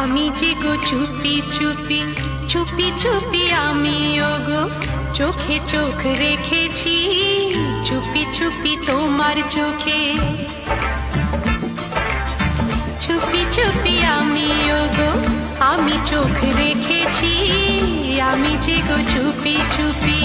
আমি যে গো চুপি চুপি চুপি চুপি আমি ওগো চোখে চোখ রেখেছি চুপি চুপি তোমার চোখে চুপি চুপি আমি ওগো আমি চোখ রেখেছি আমি যে গো চুপি চুপি